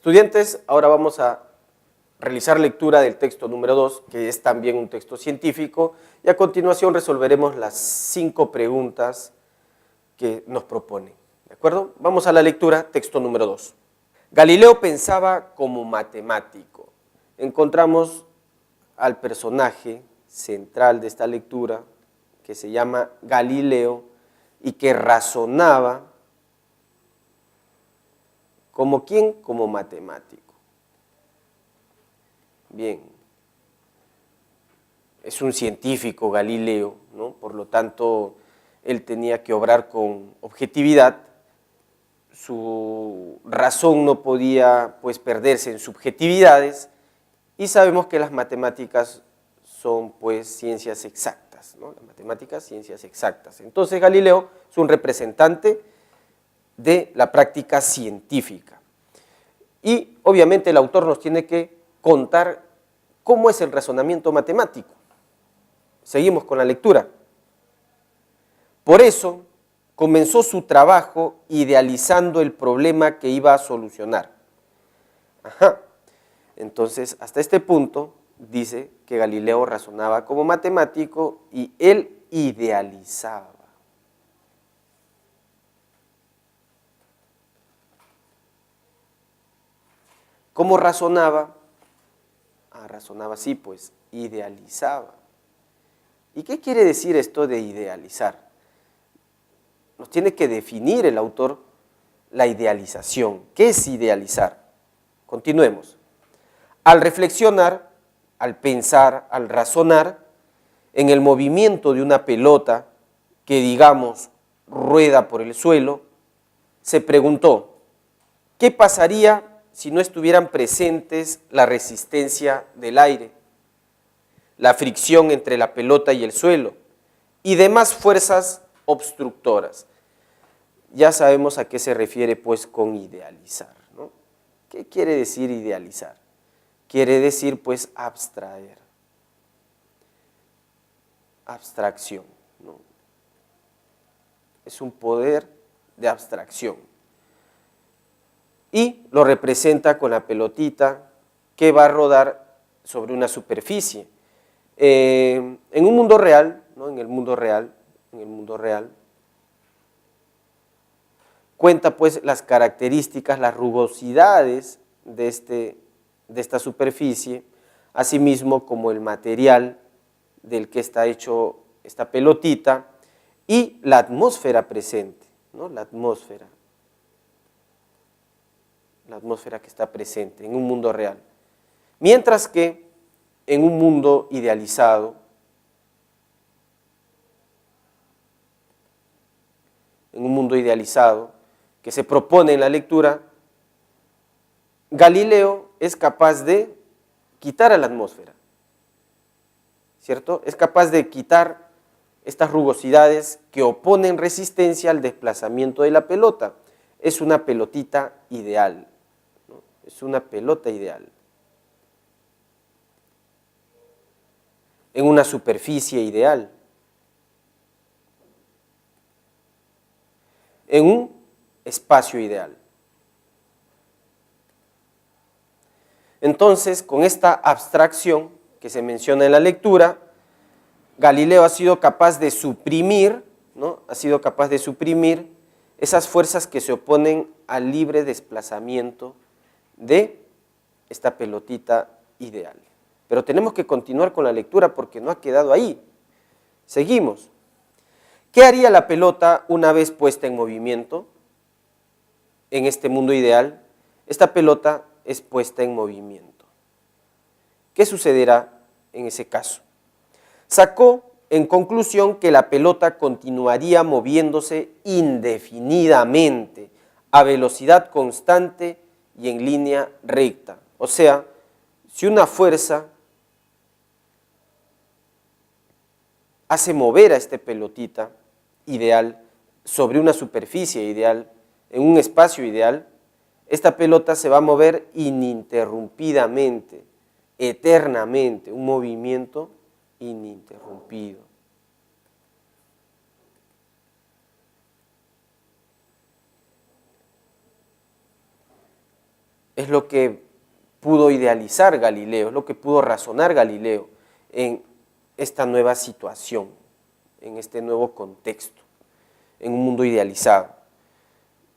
Estudiantes, ahora vamos a realizar lectura del texto número 2, que es también un texto científico, y a continuación resolveremos las 5 preguntas que nos propone. ¿De acuerdo? Vamos a la lectura, texto número 2. Galileo pensaba como matemático. Encontramos al personaje central de esta lectura, que se llama Galileo, y que razonaba ¿como quién? Como matemático. Bien, es un científico Galileo, ¿no? Por lo tanto, él tenía que obrar con objetividad, su razón no podía pues perderse en subjetividades, y sabemos que las matemáticas son pues ciencias exactas, ¿no? Las matemáticas, ciencias exactas. Entonces Galileo es un representante de la práctica científica. Y obviamente el autor nos tiene que contar cómo es el razonamiento matemático. Seguimos con la lectura. Por eso comenzó su trabajo idealizando el problema que iba a solucionar. Entonces, hasta este punto dice que Galileo razonaba como matemático y él idealizaba. ¿Cómo razonaba? Razonaba así, pues, idealizaba. ¿Y qué quiere decir esto de idealizar? Nos tiene que definir el autor la idealización. ¿Qué es idealizar? Continuemos. Al reflexionar, al pensar, al razonar, en el movimiento de una pelota que, digamos, rueda por el suelo, se preguntó, ¿qué pasaría si no estuvieran presentes la resistencia del aire, la fricción entre la pelota y el suelo y demás fuerzas obstructoras? Ya sabemos a qué se refiere pues con idealizar, ¿no? ¿Qué quiere decir idealizar? Quiere decir pues abstraer, abstracción, ¿no? Es un poder de abstracción. Y lo representa con la pelotita que va a rodar sobre una superficie. En un mundo real, ¿no? En el mundo real, cuenta pues las características, las rugosidades de esta superficie, asimismo como el material del que está hecho esta pelotita y la atmósfera presente, ¿no? La atmósfera que está presente en un mundo real. Mientras que en un mundo idealizado, que se propone en la lectura, Galileo es capaz de quitar a la atmósfera, ¿cierto? Es capaz de quitar estas rugosidades que oponen resistencia al desplazamiento de la pelota. Es una pelotita ideal, ¿no? Es una pelota ideal. En una superficie ideal. En un espacio ideal. Entonces, con esta abstracción que se menciona en la lectura, Galileo ha sido capaz de suprimir, ¿no? Ha sido capaz de suprimir esas fuerzas que se oponen al libre desplazamiento de esta pelotita ideal. Pero tenemos que continuar con la lectura porque no ha quedado ahí. Seguimos. ¿Qué haría la pelota una vez puesta en movimiento? En este mundo ideal, esta pelota es puesta en movimiento. ¿Qué sucederá en ese caso? Sacó en conclusión que la pelota continuaría moviéndose indefinidamente, a velocidad constante y en línea recta. O sea, si una fuerza hace mover a esta pelotita ideal sobre una superficie ideal, en un espacio ideal, esta pelota se va a mover ininterrumpidamente, eternamente, un movimiento ininterrumpido. es lo que pudo idealizar Galileo, es lo que pudo razonar Galileo en esta nueva situación, en este nuevo contexto, en un mundo idealizado.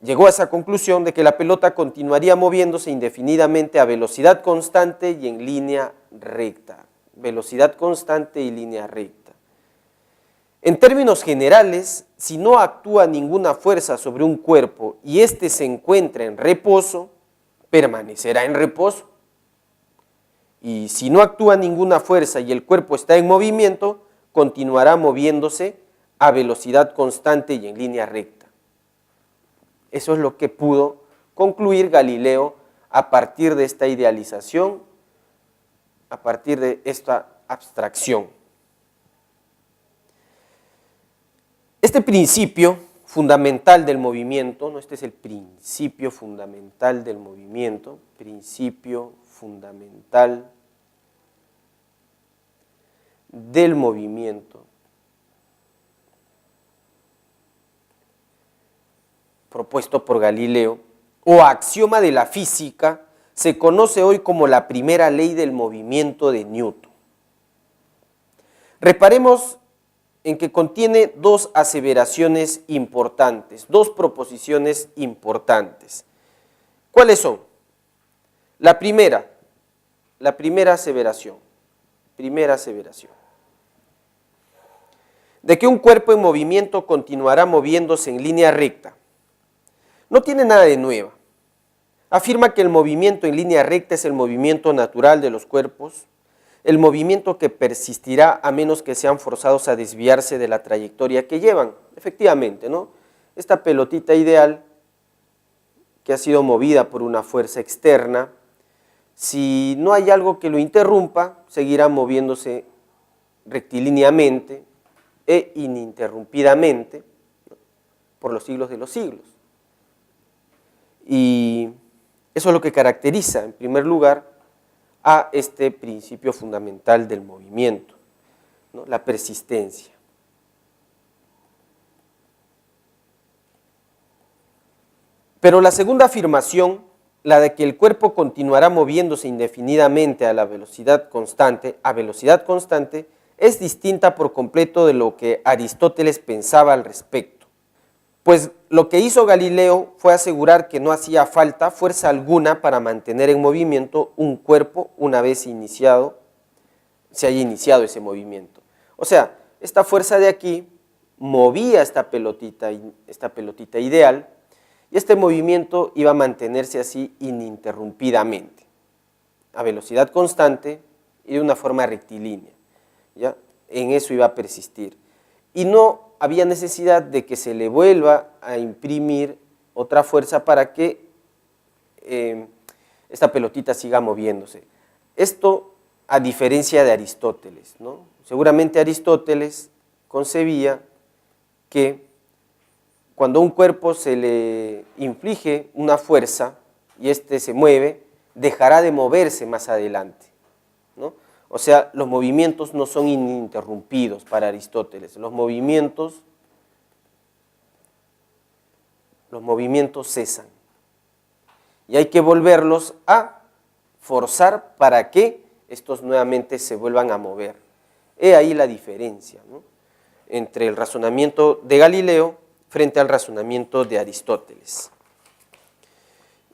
Llegó a esa conclusión de que la pelota continuaría moviéndose indefinidamente a velocidad constante y en línea recta. Velocidad constante y línea recta. En términos generales, si no actúa ninguna fuerza sobre un cuerpo y éste se encuentra en reposo, permanecerá en reposo. Y si no actúa ninguna fuerza y el cuerpo está en movimiento, continuará moviéndose a velocidad constante y en línea recta. Eso es lo que pudo concluir Galileo a partir de esta idealización, a partir de esta abstracción. Este principio fundamental del movimiento, ¿no? Este es el principio fundamental del movimiento, principio fundamental del movimiento, propuesto por Galileo, o axioma de la física, se conoce hoy como la primera ley del movimiento de Newton. Reparemos en que contiene dos aseveraciones importantes, dos proposiciones importantes. ¿Cuáles son? La primera aseveración, de que un cuerpo en movimiento continuará moviéndose en línea recta. No tiene nada de nueva. Afirma que el movimiento en línea recta es el movimiento natural de los cuerpos, el movimiento que persistirá a menos que sean forzados a desviarse de la trayectoria que llevan. Efectivamente, ¿no? Esta pelotita ideal, que ha sido movida por una fuerza externa, si no hay algo que lo interrumpa, seguirá moviéndose rectilíneamente e ininterrumpidamente, ¿no?, por los siglos de los siglos. Y eso es lo que caracteriza, en primer lugar, a este principio fundamental del movimiento, ¿no?, la persistencia. Pero la segunda afirmación, la de que el cuerpo continuará moviéndose indefinidamente a velocidad constante, es distinta por completo de lo que Aristóteles pensaba al respecto. Pues lo que hizo Galileo fue asegurar que no hacía falta fuerza alguna para mantener en movimiento un cuerpo una vez se haya iniciado ese movimiento. O sea, esta fuerza de aquí movía esta pelotita ideal y este movimiento iba a mantenerse así ininterrumpidamente, a velocidad constante y de una forma rectilínea, ¿ya? En eso iba a persistir. Y no había necesidad de que se le vuelva a imprimir otra fuerza para que esta pelotita siga moviéndose. Esto a diferencia de Aristóteles, ¿no? Seguramente Aristóteles concebía que cuando a un cuerpo se le inflige una fuerza y éste se mueve, dejará de moverse más adelante, ¿no? O sea, los movimientos no son ininterrumpidos para Aristóteles, los movimientos cesan y hay que volverlos a forzar para que estos nuevamente se vuelvan a mover. He ahí la diferencia, ¿no?, entre el razonamiento de Galileo frente al razonamiento de Aristóteles.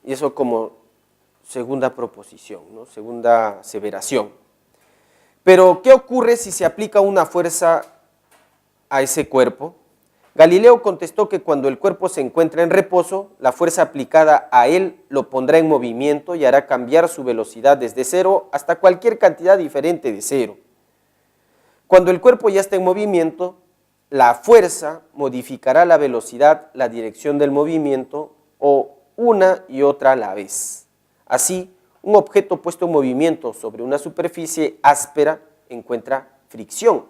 Y eso como segunda proposición, ¿no?, segunda aseveración. Pero, ¿qué ocurre si se aplica una fuerza a ese cuerpo? Galileo contestó que cuando el cuerpo se encuentra en reposo, la fuerza aplicada a él lo pondrá en movimiento y hará cambiar su velocidad desde cero hasta cualquier cantidad diferente de cero. Cuando el cuerpo ya está en movimiento, la fuerza modificará la velocidad, la dirección del movimiento o una y otra a la vez. Así, un objeto puesto en movimiento sobre una superficie áspera encuentra fricción.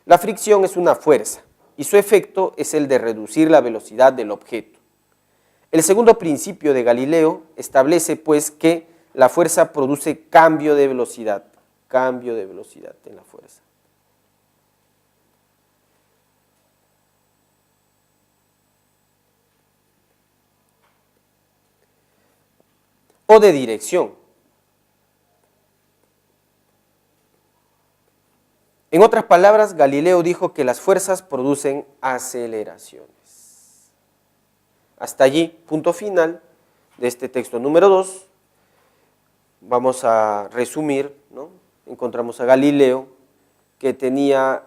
La fricción es una fuerza y su efecto es el de reducir la velocidad del objeto. El segundo principio de Galileo establece, pues, que la fuerza produce cambio de velocidad en la fuerza. o de dirección. En otras palabras, Galileo dijo que las fuerzas producen aceleraciones. Hasta allí, punto final de este texto número 2. Vamos a resumir, ¿no? Encontramos a Galileo que tenía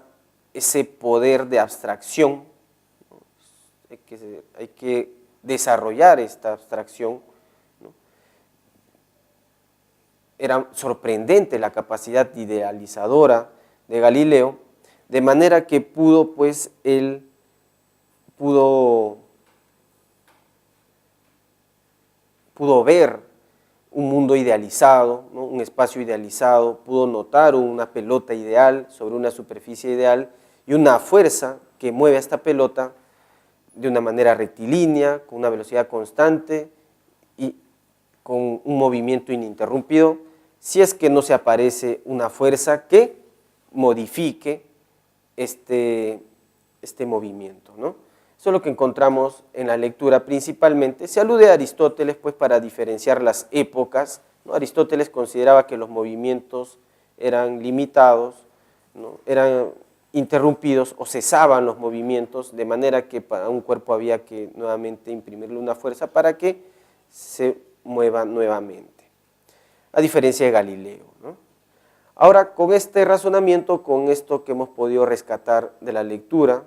ese poder de abstracción. Hay que desarrollar esta abstracción, ¿no? Era sorprendente la capacidad idealizadora de Galileo, de manera que él pudo ver un mundo idealizado, ¿no? Un espacio idealizado, pudo notar una pelota ideal sobre una superficie ideal y una fuerza que mueve a esta pelota de una manera rectilínea, con una velocidad constante y con un movimiento ininterrumpido, si es que no se aparece una fuerza que modifique este movimiento, ¿no? Eso es lo que encontramos en la lectura principalmente. Se alude a Aristóteles pues, para diferenciar las épocas, ¿no? Aristóteles consideraba que los movimientos eran limitados, ¿no? Eran interrumpidos o cesaban los movimientos, de manera que para un cuerpo había que nuevamente imprimirle una fuerza para que se mueva nuevamente, a diferencia de Galileo, ¿no? Ahora, con este razonamiento, con esto que hemos podido rescatar de la lectura,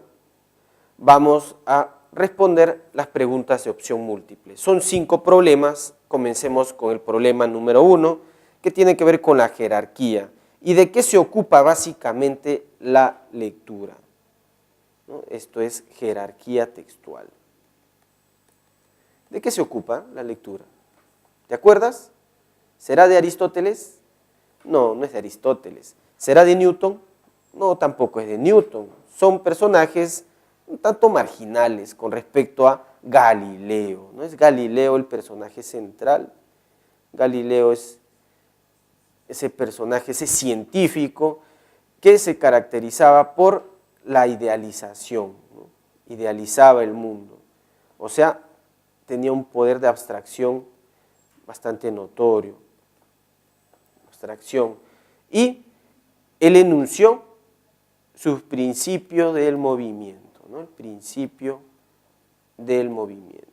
vamos a responder las preguntas de opción múltiple. Son 5 problemas, comencemos con el problema número 1, que tiene que ver con la jerarquía. ¿Y de qué se ocupa básicamente la lectura? ¿No? Esto es jerarquía textual. ¿De qué se ocupa la lectura? ¿Te acuerdas? ¿Será de Aristóteles? No, no es de Aristóteles. ¿Será de Newton? No, tampoco es de Newton. Son personajes un tanto marginales con respecto a Galileo. ¿No es Galileo el personaje central? Galileo es ese personaje, ese científico que se caracterizaba por la idealización, ¿no? Idealizaba el mundo, o sea, tenía un poder de abstracción bastante notorio, y él enunció sus principios del movimiento, ¿no? El principio del movimiento,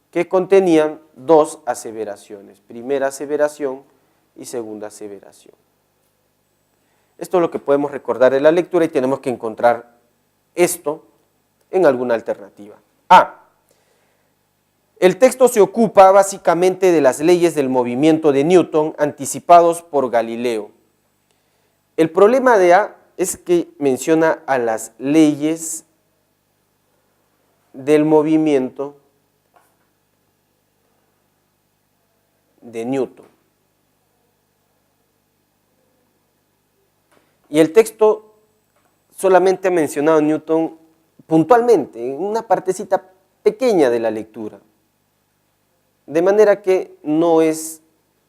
que contenían 2 aseveraciones, primera aseveración y segunda aseveración. Esto es lo que podemos recordar de la lectura y tenemos que encontrar esto en alguna alternativa. A. El texto se ocupa básicamente de las leyes del movimiento de Newton anticipados por Galileo. El problema de A es que menciona a las leyes del movimiento de Newton. Y el texto solamente ha mencionado a Newton puntualmente, en una partecita pequeña de la lectura. De manera que no es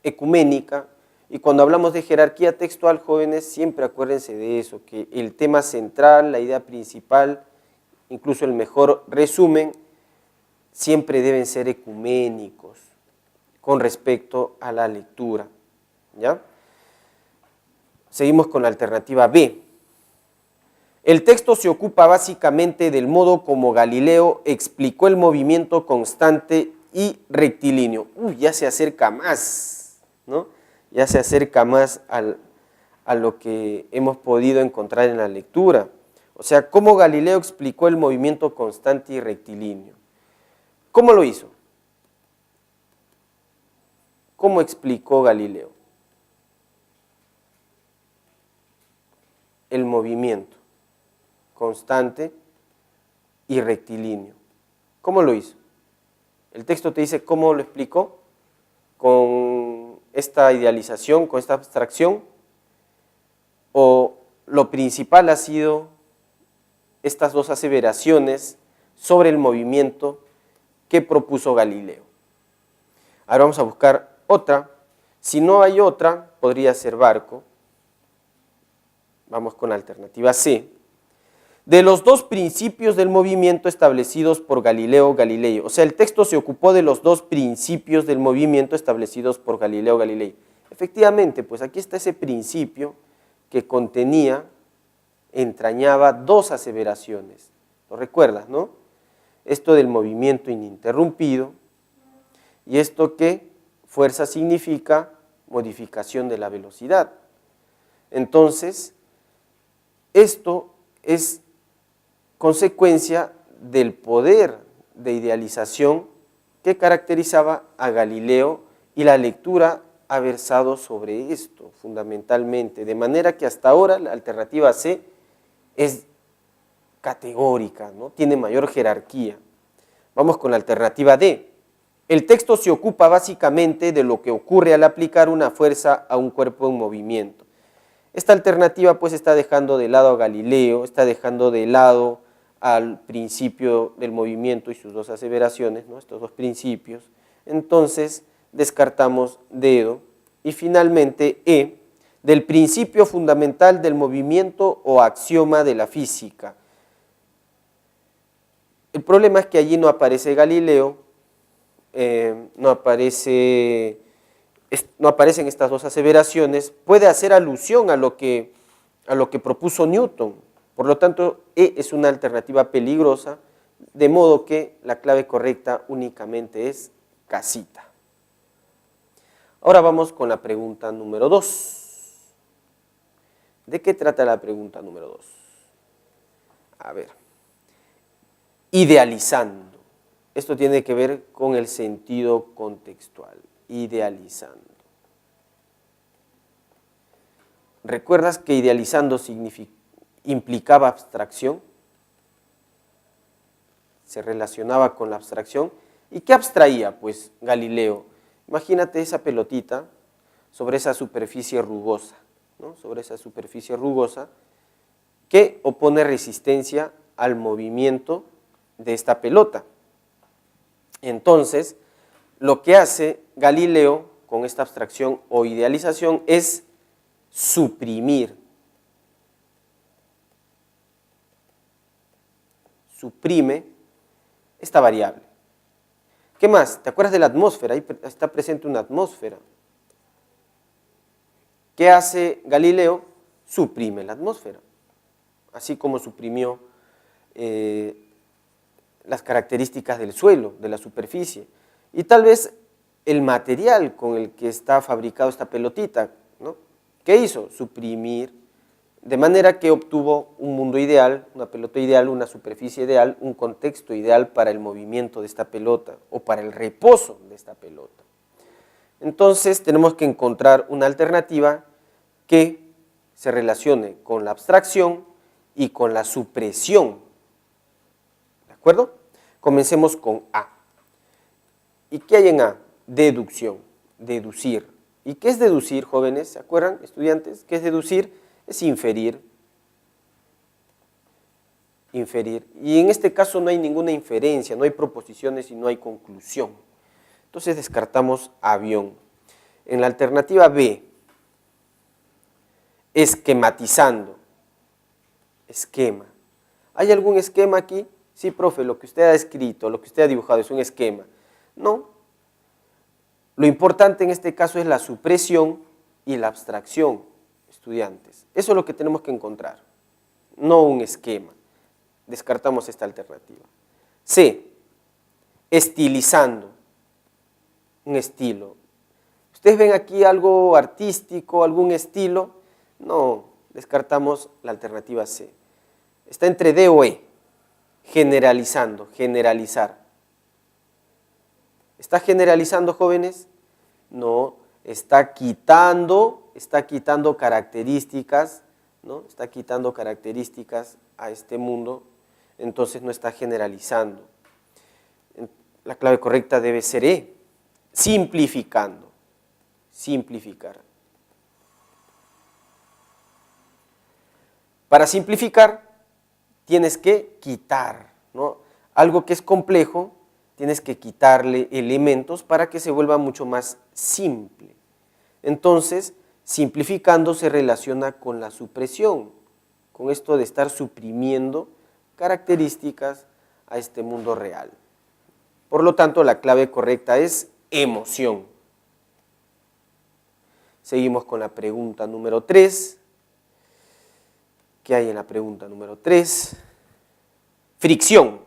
ecuménica, y cuando hablamos de jerarquía textual, jóvenes, siempre acuérdense de eso, que el tema central, la idea principal, incluso el mejor resumen, siempre deben ser ecuménicos con respecto a la lectura, ¿ya? Seguimos con la alternativa B. El texto se ocupa básicamente del modo como Galileo explicó el movimiento constante y rectilíneo. Ya se acerca más, ¿no? Ya se acerca más a lo que hemos podido encontrar en la lectura. O sea, cómo Galileo explicó el movimiento constante y rectilíneo. ¿Cómo lo hizo? ¿Cómo explicó Galileo el movimiento constante y rectilíneo? ¿Cómo lo hizo? El texto te dice cómo lo explicó, con esta idealización, con esta abstracción, o lo principal ha sido estas 2 aseveraciones sobre el movimiento que propuso Galileo. Ahora vamos a buscar otra. Si no hay otra, podría ser barco. Vamos con la alternativa C. de los dos principios del movimiento establecidos por Galileo Galilei. O sea, el texto se ocupó de los dos principios del movimiento establecidos por Galileo Galilei. Efectivamente, pues aquí está ese principio que entrañaba dos aseveraciones. ¿Lo recuerdas, no? Esto del movimiento ininterrumpido y esto que fuerza significa modificación de la velocidad. Entonces, esto es consecuencia del poder de idealización que caracterizaba a Galileo y la lectura ha versado sobre esto fundamentalmente, de manera que hasta ahora la alternativa C es categórica, ¿no? Tiene mayor jerarquía. Vamos con la alternativa D. El texto se ocupa básicamente de lo que ocurre al aplicar una fuerza a un cuerpo en movimiento. Esta alternativa pues está dejando de lado a Galileo, está dejando de lado al principio del movimiento y sus dos aseveraciones, ¿no? Estos dos principios. Entonces descartamos dedo y finalmente E, del principio fundamental del movimiento o axioma de la física. El problema es que allí no aparece Galileo, no aparecen estas dos aseveraciones, puede hacer alusión a lo que propuso Newton. Por lo tanto, E es una alternativa peligrosa, de modo que la clave correcta únicamente es casita. Ahora vamos con la pregunta número 2. ¿De qué trata la pregunta número 2? A ver, idealizando. Esto tiene que ver con el sentido contextual, idealizando. ¿Recuerdas que idealizando implicaba abstracción? Se relacionaba con la abstracción. ¿Y qué abstraía? Pues Galileo. Imagínate esa pelotita sobre esa superficie rugosa, ¿no? Sobre esa superficie rugosa que opone resistencia al movimiento de esta pelota. Entonces, lo que hace Galileo con esta abstracción o idealización es suprimir. Suprime esta variable. ¿Qué más? ¿Te acuerdas de la atmósfera? Ahí está presente una atmósfera. ¿Qué hace Galileo? Suprime la atmósfera, así como suprimió las características del suelo, de la superficie, y tal vez el material con el que está fabricado esta pelotita, ¿no? ¿Qué hizo? Suprimir, de manera que obtuvo un mundo ideal, una pelota ideal, una superficie ideal, un contexto ideal para el movimiento de esta pelota o para el reposo de esta pelota. Entonces tenemos que encontrar una alternativa que se relacione con la abstracción y con la supresión. ¿De acuerdo? Comencemos con A. ¿Y qué hay en A? Deducción, deducir. ¿Y qué es deducir, jóvenes? ¿Se acuerdan, estudiantes? ¿Qué es deducir? Es inferir. Inferir. Y en este caso no hay ninguna inferencia, no hay proposiciones y no hay conclusión. Entonces descartamos avión. En la alternativa B, esquematizando. Esquema. ¿Hay algún esquema aquí? Sí, profe, lo que usted ha escrito, lo que usted ha dibujado es un esquema. No. Lo importante en este caso es la supresión y la abstracción, estudiantes. Eso es lo que tenemos que encontrar, no un esquema. Descartamos esta alternativa. C, estilizando, un estilo. ¿Ustedes ven aquí algo artístico, algún estilo? No, descartamos la alternativa C. Está entre D o E. Generalizando, generalizar. ¿Está generalizando, jóvenes? No, está quitando características, ¿no? Está quitando características a este mundo, entonces no está generalizando. La clave correcta debe ser E, simplificando, simplificar. Para simplificar tienes que quitar, ¿no? Algo que es complejo, tienes que quitarle elementos para que se vuelva mucho más simple. Entonces, simplificando se relaciona con la supresión. con esto de estar suprimiendo características a este mundo real. Por lo tanto, la clave correcta es emoción. Seguimos con la pregunta número 3. ¿Qué hay en la pregunta número 3? Fricción.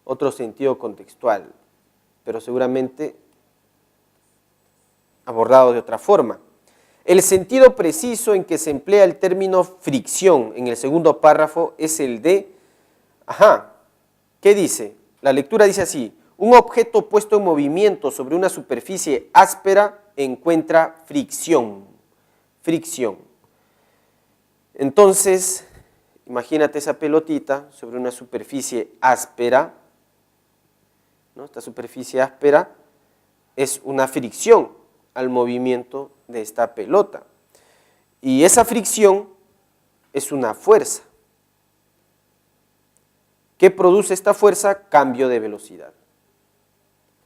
Otro sentido contextual, pero seguramente abordado de otra forma. El sentido preciso en que se emplea el término fricción en el segundo párrafo es el de, ¿qué dice? La lectura dice así: un objeto puesto en movimiento sobre una superficie áspera encuentra fricción. Fricción. Entonces, imagínate esa pelotita sobre una superficie áspera, ¿no? Esta superficie áspera es una fricción al movimiento de esta pelota. Y esa fricción es una fuerza. ¿Qué produce esta fuerza? Cambio de velocidad.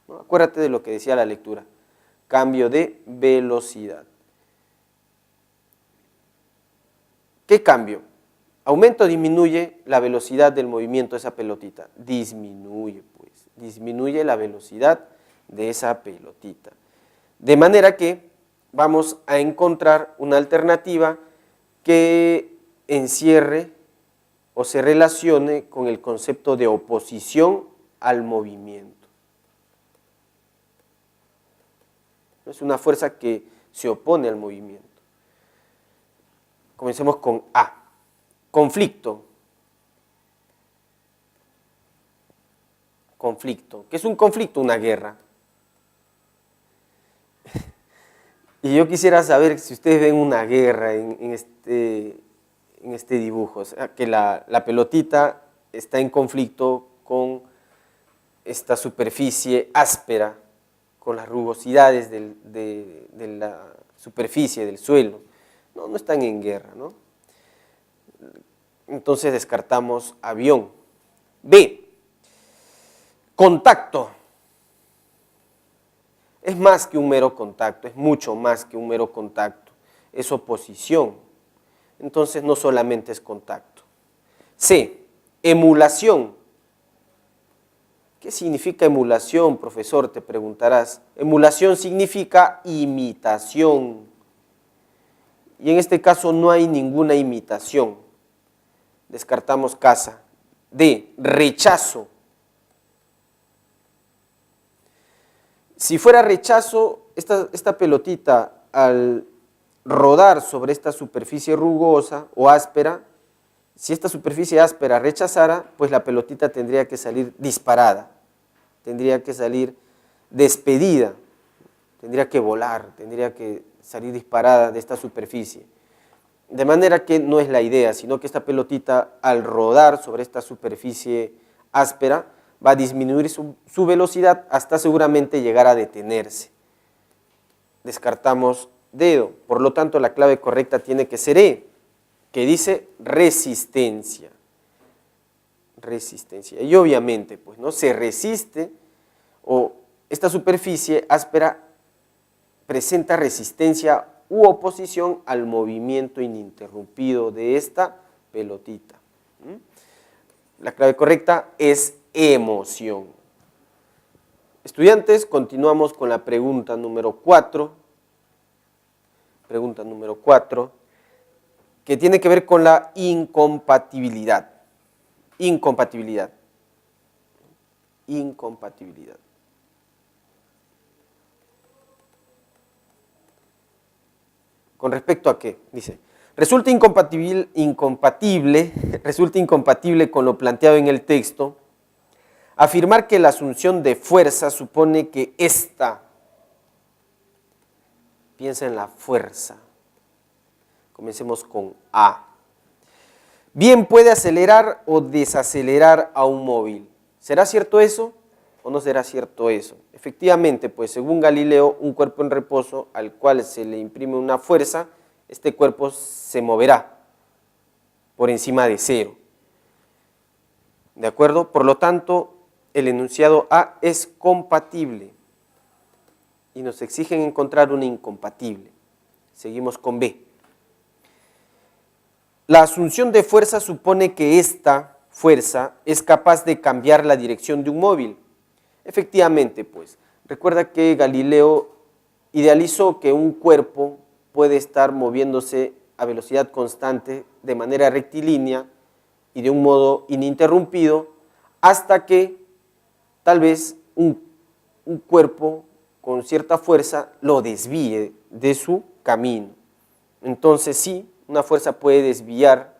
¿No? Acuérdate de lo que decía la lectura. Cambio de velocidad. ¿Qué cambio? ¿Aumenta o disminuye la velocidad del movimiento de esa pelotita? Disminuye, pues. Disminuye la velocidad de esa pelotita. De manera que vamos a encontrar una alternativa que encierre o se relacione con el concepto de oposición al movimiento. Es una fuerza que se opone al movimiento. Comencemos con A. Conflicto. Conflicto. ¿Qué es un conflicto? Una guerra. Y yo quisiera saber si ustedes ven una guerra en este dibujo, o sea, que la pelotita está en conflicto con esta superficie áspera, con las rugosidades de la superficie, del suelo. No están en guerra, ¿no? Entonces descartamos avión. B. Contacto. Es más que un mero contacto, es mucho más que un mero contacto. Es oposición. Entonces no solamente es contacto. C. Emulación. ¿Qué significa emulación, profesor? Te preguntarás. Emulación significa imitación. Y en este caso no hay ninguna imitación. Descartamos casa. D. Rechazo. Si fuera rechazo, esta pelotita al rodar sobre esta superficie rugosa o áspera, si esta superficie áspera rechazara, pues la pelotita tendría que salir disparada, tendría que salir despedida, tendría que volar, tendría que salir disparada de esta superficie. De manera que no es la idea, sino que esta pelotita al rodar sobre esta superficie áspera va a disminuir su velocidad hasta seguramente llegar a detenerse. Descartamos dedo, por lo tanto la clave correcta tiene que ser E, que dice resistencia. Resistencia. Y obviamente, pues, ¿no? Se resiste o esta superficie áspera presenta resistencia u oposición al movimiento ininterrumpido de esta pelotita. La clave correcta es emoción. Estudiantes, continuamos con la pregunta número 4. Pregunta número 4, que tiene que ver con la incompatibilidad. Incompatibilidad. Incompatibilidad. ¿Con respecto a qué? Dice, resulta incompatible con lo planteado en el texto afirmar que la asunción de fuerza supone que esta, piensa en la fuerza, comencemos con A, bien puede acelerar o desacelerar a un móvil. ¿Será cierto eso o no será cierto eso? Efectivamente, pues según Galileo, un cuerpo en reposo al cual se le imprime una fuerza, este cuerpo se moverá por encima de cero. ¿De acuerdo? Por lo tanto, el enunciado A es compatible y nos exigen encontrar una incompatible. Seguimos con B. La asunción de fuerza supone que esta fuerza es capaz de cambiar la dirección de un móvil. Efectivamente, pues, recuerda que Galileo idealizó que un cuerpo puede estar moviéndose a velocidad constante de manera rectilínea y de un modo ininterrumpido hasta que tal vez un cuerpo con cierta fuerza lo desvíe de su camino. Entonces sí, una fuerza puede desviar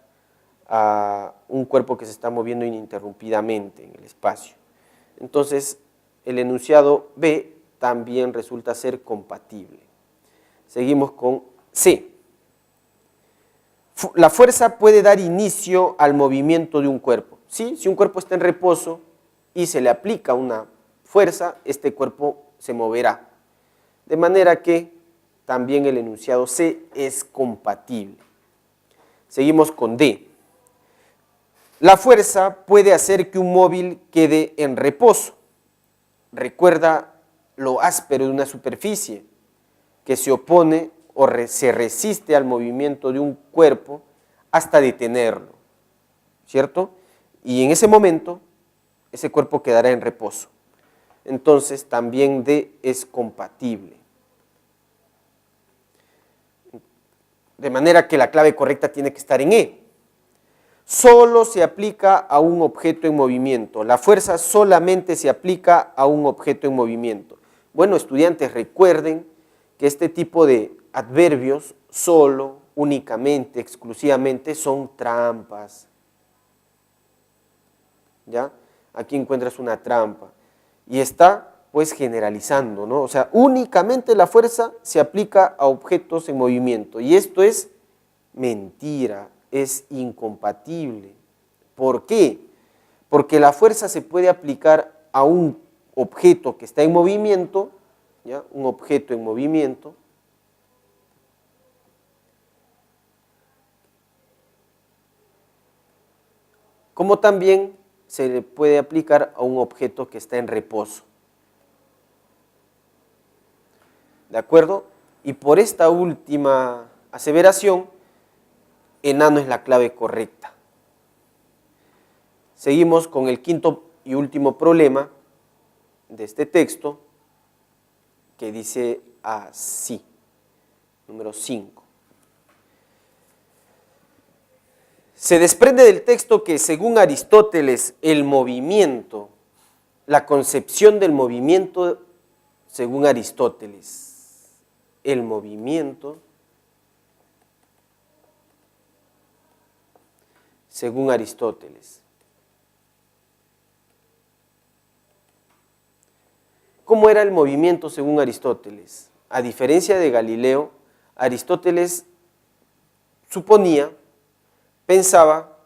a un cuerpo que se está moviendo ininterrumpidamente en el espacio. Entonces el enunciado B también resulta ser compatible. Seguimos con C. La fuerza puede dar inicio al movimiento de un cuerpo. ¿Sí? Si un cuerpo está en reposo y se le aplica una fuerza, este cuerpo se moverá. De manera que también el enunciado C es compatible. Seguimos con D. La fuerza puede hacer que un móvil quede en reposo. Recuerda lo áspero de una superficie que se opone o se resiste al movimiento de un cuerpo hasta detenerlo, ¿cierto? Y en ese momento, ese cuerpo quedará en reposo. Entonces, también D es compatible. De manera que la clave correcta tiene que estar en E. Solo se aplica a un objeto en movimiento. La fuerza solamente se aplica a un objeto en movimiento. Bueno, estudiantes, recuerden que este tipo de adverbios, solo, únicamente, exclusivamente, son trampas. ¿Ya? Aquí encuentras una trampa. Y está, pues, generalizando, ¿no? O sea, únicamente la fuerza se aplica a objetos en movimiento. Y esto es mentira, es incompatible. ¿Por qué? Porque la fuerza se puede aplicar a un objeto que está en movimiento, ¿ya? Un objeto en movimiento, como también se le puede aplicar a un objeto que está en reposo. ¿De acuerdo? Y por esta última aseveración, enano es la clave correcta. Seguimos con el quinto y último problema de este texto, que dice así, número 5. Se desprende del texto que, según Aristóteles, el movimiento, la concepción del movimiento, según Aristóteles, el movimiento, según Aristóteles. ¿Cómo era el movimiento según Aristóteles? A diferencia de Galileo, Aristóteles suponía, pensaba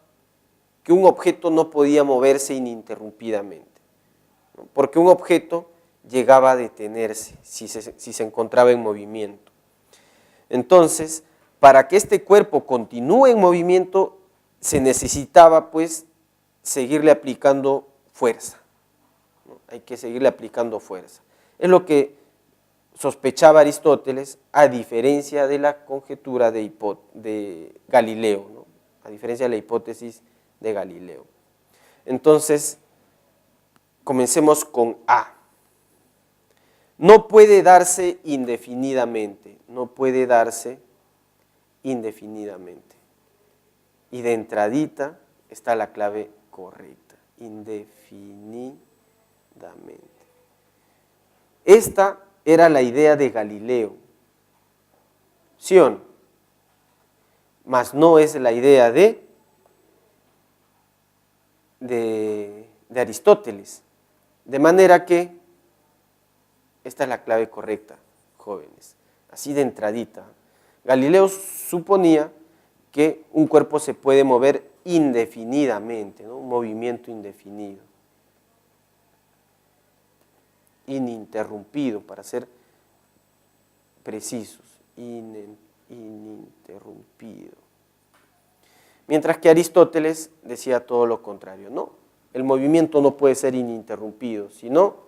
que un objeto no podía moverse ininterrumpidamente, ¿no? Porque un objeto llegaba a detenerse si se encontraba en movimiento. Entonces, para que este cuerpo continúe en movimiento, se necesitaba, pues, seguirle aplicando fuerza, ¿no? Hay que seguirle aplicando fuerza. Es lo que sospechaba Aristóteles, a diferencia de la conjetura de Galileo, ¿no? A diferencia de la hipótesis de Galileo. Entonces, comencemos con A. No puede darse indefinidamente, no puede darse indefinidamente. Y de entradita está la clave correcta, indefinidamente. Esta era la idea de Galileo, ¿sí o no? Mas no es la idea de Aristóteles. De manera que esta es la clave correcta, jóvenes. Así de entradita. Galileo suponía que un cuerpo se puede mover indefinidamente, ¿no? Un movimiento indefinido. Ininterrumpido, para ser precisos. Ininterrumpido. Mientras que Aristóteles decía todo lo contrario. No, el movimiento no puede ser ininterrumpido, sino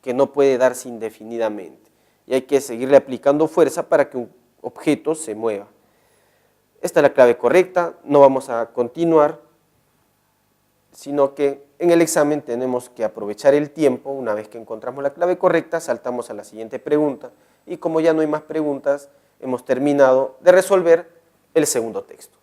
que no puede darse indefinidamente. Y hay que seguirle aplicando fuerza para que un objeto se mueva. esta es la clave correcta, no vamos a continuar, sino que en el examen tenemos que aprovechar el tiempo. Una vez que encontramos la clave correcta, saltamos a la siguiente pregunta, y como ya no hay más preguntas, hemos terminado de resolver el segundo texto.